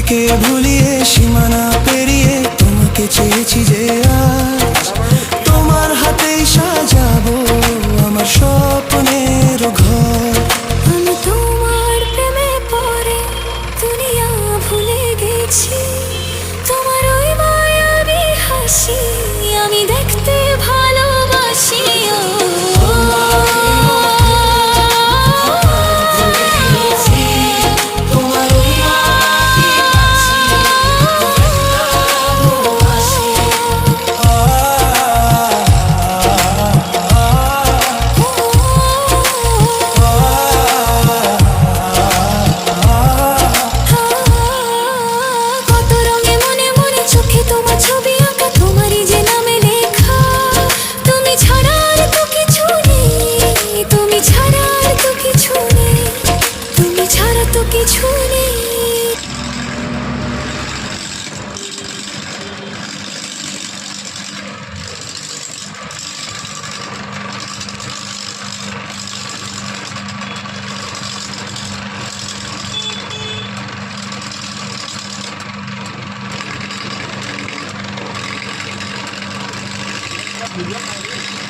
স্মৃতিকে ভুলিয়ে সীমানা পেরিয়ে তোমাকে চেয়েছি যে আজ তোমার হাতেই সাজাবো আমার স্বপ্নের ঘর। আমি তোমার প্রেমে পড়ে দুনিয়া ভুলে গেছি, তোমার ওই মায়াবী হাসি আমি দেখতে ভালোবাসি। কিছু নেই। Video